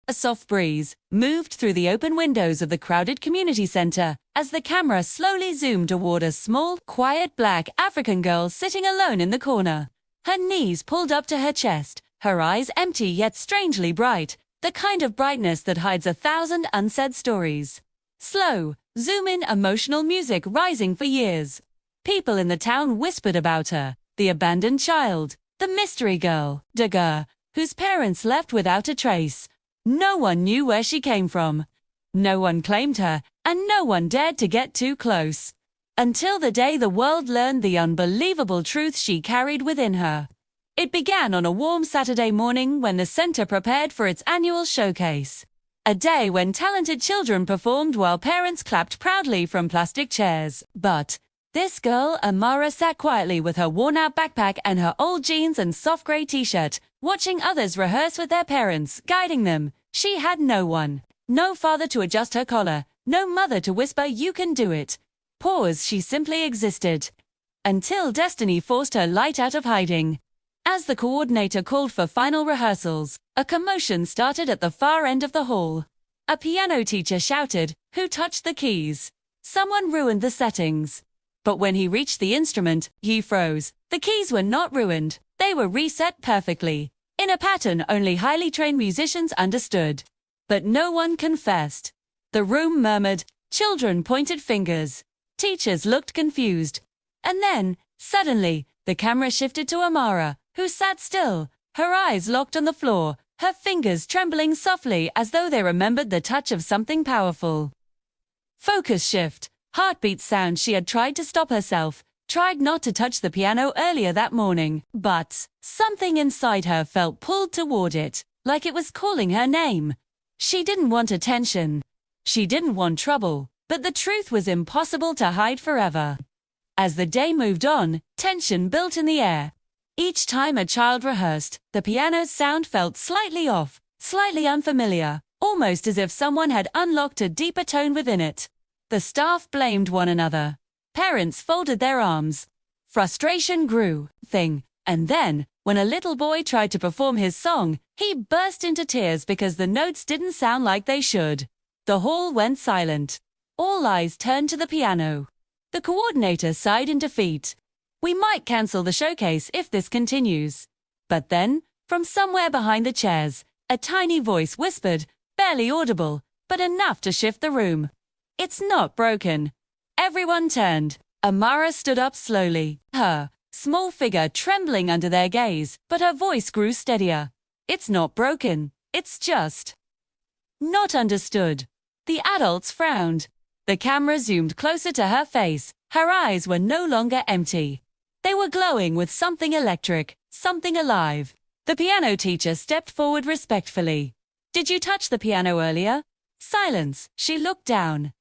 A soft breeze moved through the open windows of the crowded community center as the camera slowly zoomed toward a small, quiet black African girl sitting alone in the corner. Her knees pulled up to her chest, her eyes empty yet strangely bright, the kind of brightness that hides 1,000 unsaid stories. Slow, zoom-in emotional music rising for years. People in the town whispered about her, the abandoned child, the mystery girl, Dagur, whose parents left without a trace. No one knew where she came from. No one claimed her, and no one dared to get too close. Until the day the world learned the unbelievable truth she carried within her. It began on a warm Saturday morning when the center prepared for its annual showcase. A day when talented children performed while parents clapped proudly from plastic chairs. But this girl, Amara, sat quietly with her worn-out backpack and her old jeans and soft gray t-shirt, watching others rehearse with their parents, guiding them. She had no one. No father to adjust her collar, no mother to whisper, "You can do it." Pause, she simply existed. Until destiny forced her light out of hiding. As the coordinator called for final rehearsals, a commotion started at the far end of the hall. A piano teacher shouted, "Who touched the keys?" Someone ruined the settings. But when he reached the instrument, he froze. The keys were not ruined. They were reset perfectly, in a pattern only highly trained musicians understood. But no one confessed. The room murmured, children pointed fingers, teachers looked confused. And then, suddenly, the camera shifted to Amara, who sat still, her eyes locked on the floor, her fingers trembling softly as though they remembered the touch of something powerful. Focus shift, heartbeat sound. She had tried to stop herself, tried not to touch the piano earlier that morning, but something inside her felt pulled toward it, like it was calling her name. She didn't want attention. She didn't want trouble, but the truth was impossible to hide forever. As the day moved on, tension built in the air. Each time a child rehearsed, the piano's sound felt slightly off, slightly unfamiliar, almost as if someone had unlocked a deeper tone within it. The staff blamed one another. Parents folded their arms. Frustration grew, and then, when a little boy tried to perform his song, he burst into tears because the notes didn't sound like they should. The hall went silent. All eyes turned to the piano. The coordinator sighed in defeat. "We might cancel the showcase if this continues." But then, from somewhere behind the chairs, a tiny voice whispered, barely audible, but enough to shift the room. "It's not broken." Everyone turned. Amara stood up slowly, her small figure trembling under their gaze, but her voice grew steadier. "It's not broken. It's just not understood." The adults frowned. The camera zoomed closer to her face. Her eyes were no longer empty. They were glowing with something electric, something alive. The piano teacher stepped forward respectfully. "Did you touch the piano earlier?" Silence. She looked down.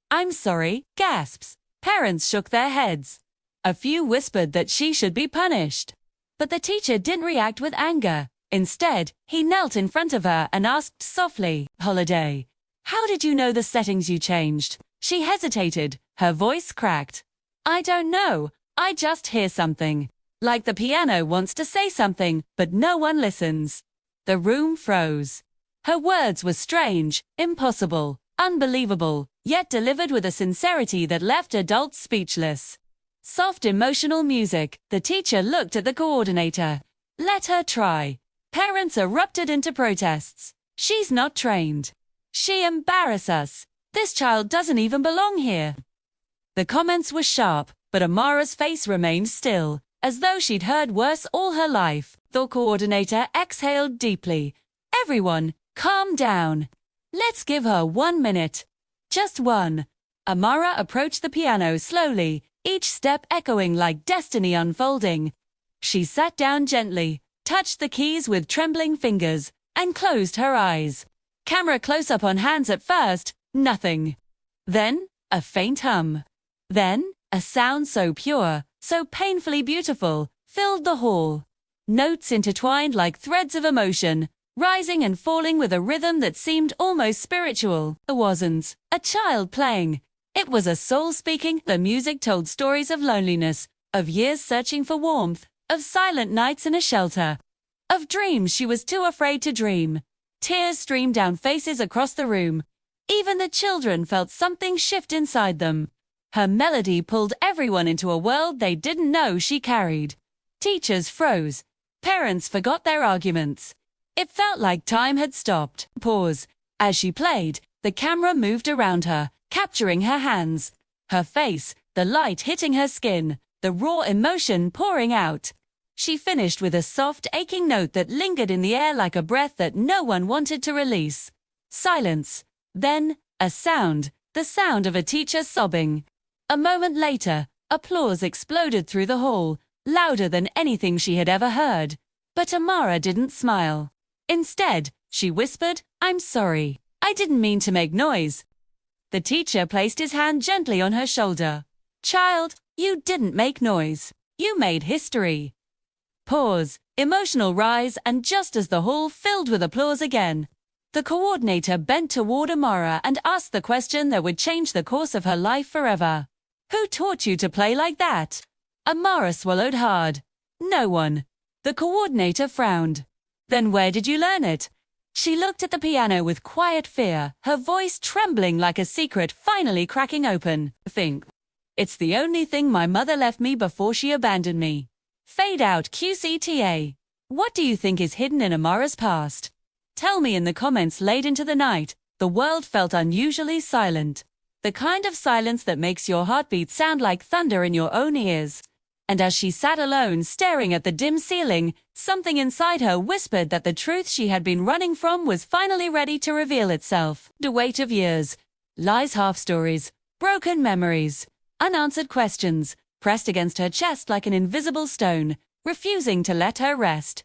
I'm sorry," gasps. Parents shook their heads. A few whispered that she should be punished. But the teacher didn't react with anger. Instead, he knelt in front of her and asked softly, "Holiday, how did you know the settings you changed?" She hesitated, her voice cracked. "I don't know. I just hear something. Like the piano wants to say something, but no one listens." The room froze. Her words were strange, impossible, unbelievable, yet delivered with a sincerity that left adults speechless. Soft emotional music. The teacher looked at the coordinator. "Let her try." Parents erupted into protests. "She's not trained. She embarrasses us. This child doesn't even belong here." The comments were sharp, but Amara's face remained still, as though she'd heard worse all her life. The coordinator exhaled deeply. "Everyone, calm down. Let's give her 1 minute. Just one." Amara approached the piano slowly, each step echoing like destiny unfolding. She sat down gently, touched the keys with trembling fingers, and closed her eyes. Camera close-up on hands at first, nothing. Then, a faint hum. Then, a sound so pure, so painfully beautiful, filled the hall. Notes intertwined like threads of emotion, rising and falling with a rhythm that seemed almost spiritual. It wasn't a child playing. It was a soul speaking. The music told stories of loneliness, of years searching for warmth, of silent nights in a shelter, of dreams she was too afraid to dream. Tears streamed down faces across the room. Even the children felt something shift inside them. Her melody pulled everyone into a world they didn't know she carried. Teachers froze. Parents forgot their arguments. It felt like time had stopped. Pause. As she played, the camera moved around her, capturing her hands, her face, the light hitting her skin, the raw emotion pouring out. She finished with a soft, aching note that lingered in the air like a breath that no one wanted to release. Silence. Then, a sound, the sound of a teacher sobbing. A moment later, applause exploded through the hall, louder than anything she had ever heard. But Amara didn't smile. Instead, she whispered, "I'm sorry. I didn't mean to make noise." The teacher placed his hand gently on her shoulder. "Child, you didn't make noise. You made history." Pause, emotional rise, and just as the hall filled with applause again, the coordinator bent toward Amara and asked the question that would change the course of her life forever. "Who taught you to play like that?" Amara swallowed hard. "No one." The coordinator frowned. "Then where did you learn it?" She looked at the piano with quiet fear, her voice trembling like a secret finally cracking open. "Think. It's the only thing my mother left me before she abandoned me." Fade out QCTA. What do you think is hidden in Amara's past? Tell me in the comments. Late into the night, the world felt unusually silent. The kind of silence that makes your heartbeat sound like thunder in your own ears. And as she sat alone staring at the dim ceiling, something inside her whispered that the truth she had been running from was finally ready to reveal itself. The weight of years, lies, half-stories, broken memories, unanswered questions, pressed against her chest like an invisible stone, refusing to let her rest.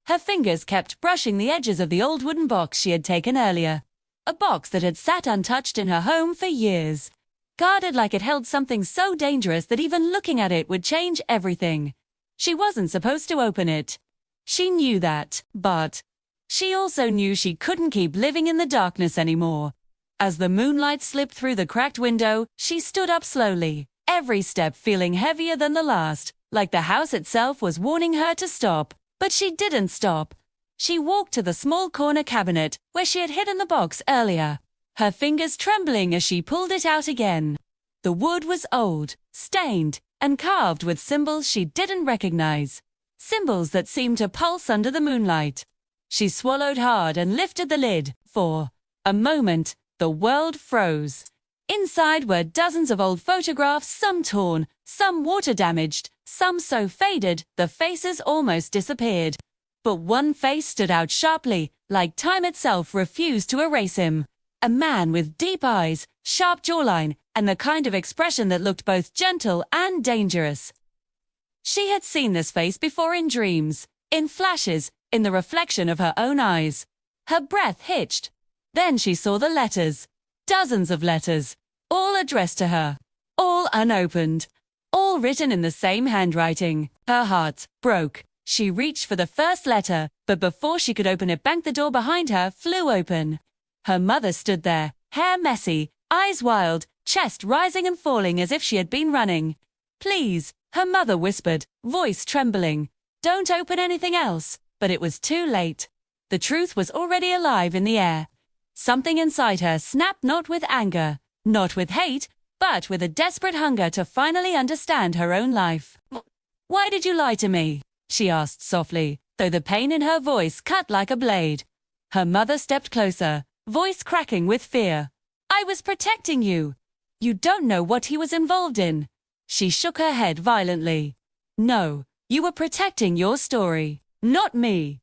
Her fingers kept brushing the edges of the old wooden box she had taken earlier. A box that had sat untouched in her home for years. Guarded like it held something so dangerous that even looking at it would change everything. She wasn't supposed to open it. She knew that, but she also knew she couldn't keep living in the darkness anymore. As the moonlight slipped through the cracked window, she stood up slowly, every step feeling heavier than the last, like the house itself was warning her to stop. But she didn't stop. She walked to the small corner cabinet where she had hidden the box earlier, her fingers trembling as she pulled it out again. The wood was old, stained, and carved with symbols she didn't recognize. Symbols that seemed to pulse under the moonlight. She swallowed hard and lifted the lid. For a moment, the world froze. Inside were dozens of old photographs, some torn, some water-damaged, some so faded the faces almost disappeared. But one face stood out sharply, like time itself refused to erase him. A man with deep eyes, sharp jawline, and the kind of expression that looked both gentle and dangerous. She had seen this face before in dreams, in flashes, in the reflection of her own eyes. Her breath hitched. Then she saw the letters. Dozens of letters, all addressed to her, all unopened, all written in the same handwriting. Her heart broke. She reached for the first letter, but before she could open it, the door behind her flew open. Her mother stood there, hair messy, eyes wild, chest rising and falling as if she had been running. "Please," her mother whispered, voice trembling. "Don't open anything else." But it was too late. The truth was already alive in the air. Something inside her snapped, not with anger, not with hate, but with a desperate hunger to finally understand her own life. "Why did you lie to me?" she asked softly, though the pain in her voice cut like a blade. Her mother stepped closer, voice cracking with fear. "I was protecting you. You don't know what he was involved in." She shook her head violently. "No, you were protecting your story, not me."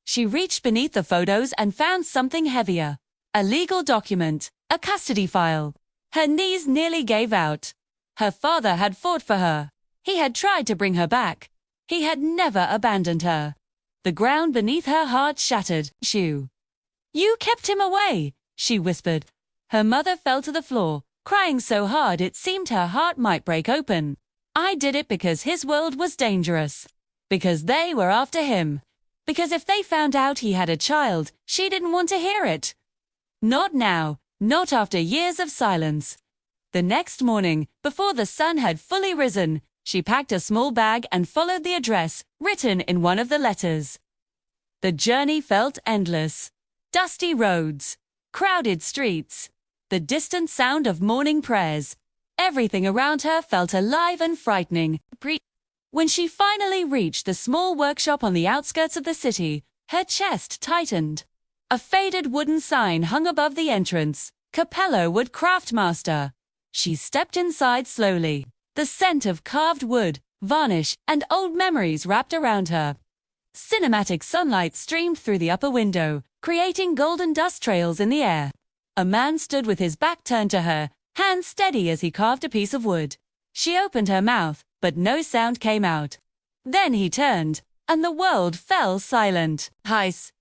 She reached beneath the photos and found something heavier. A legal document, a custody file. Her knees nearly gave out. Her father had fought for her. He had tried to bring her back. He had never abandoned her. The ground beneath her heart shattered. "Shoo. You kept him away," she whispered. Her mother fell to the floor, crying so hard it seemed her heart might break open. "I did it because his world was dangerous. Because they were after him. Because if they found out he had a child, she didn't want to hear it. Not now, not after years of silence." The next morning, before the sun had fully risen, she packed a small bag and followed the address written in one of the letters. The journey felt endless. Dusty roads, crowded streets, the distant sound of morning prayers. Everything around her felt alive and frightening. When she finally reached the small workshop on the outskirts of the city, her chest tightened. A faded wooden sign hung above the entrance, Capello Wood Craftmaster. She stepped inside slowly. The scent of carved wood, varnish, and old memories wrapped around her. Cinematic sunlight streamed through the upper window, creating golden dust trails in the air. A man stood with his back turned to her, hands steady as he carved a piece of wood. She opened her mouth, but no sound came out. Then he turned, and the world fell silent. Eyes,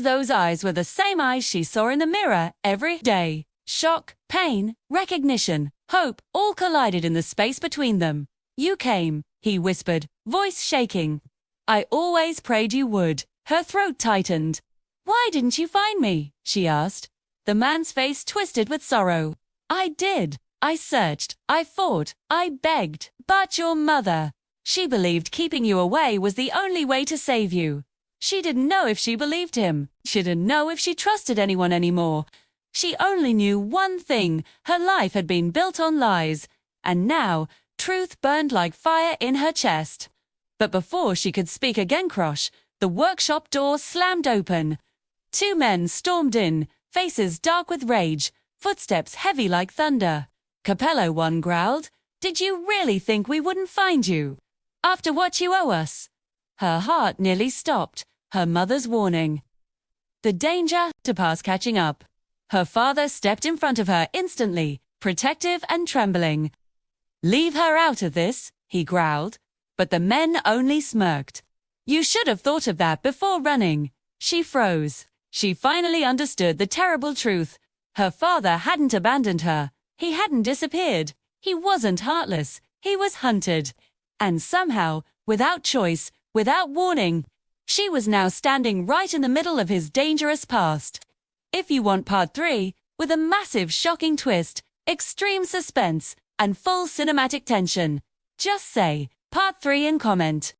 those eyes were the same eyes she saw in the mirror every day. Shock, pain, recognition, hope, all collided in the space between them. You came, he whispered, voice shaking. I always prayed you would. Her throat tightened. Why didn't you find me? She asked. The man's face twisted with sorrow. I did. I searched. I fought. I begged. But your mother. She believed keeping you away was the only way to save you. She didn't know if she believed him. She didn't know if she trusted anyone anymore. She only knew one thing. Her life had been built on lies. And now, truth burned like fire in her chest. But before she could speak again, the workshop door slammed open. Two men stormed in, faces dark with rage, footsteps heavy like thunder. Capello one growled, Did you really think we wouldn't find you? After what you owe us? Her heart nearly stopped, her mother's warning. The danger to pass catching up. Her father stepped in front of her instantly, protective and trembling. Leave her out of this, he growled. But the men only smirked. You should have thought of that before running. She froze. She finally understood the terrible truth. Her father hadn't abandoned her. He hadn't disappeared. He wasn't heartless. He was hunted. And somehow, without choice, without warning, she was now standing right in the middle of his dangerous past. If you want part 3, with a massive shocking twist, extreme suspense, and full cinematic tension, just say Part 3 in comment.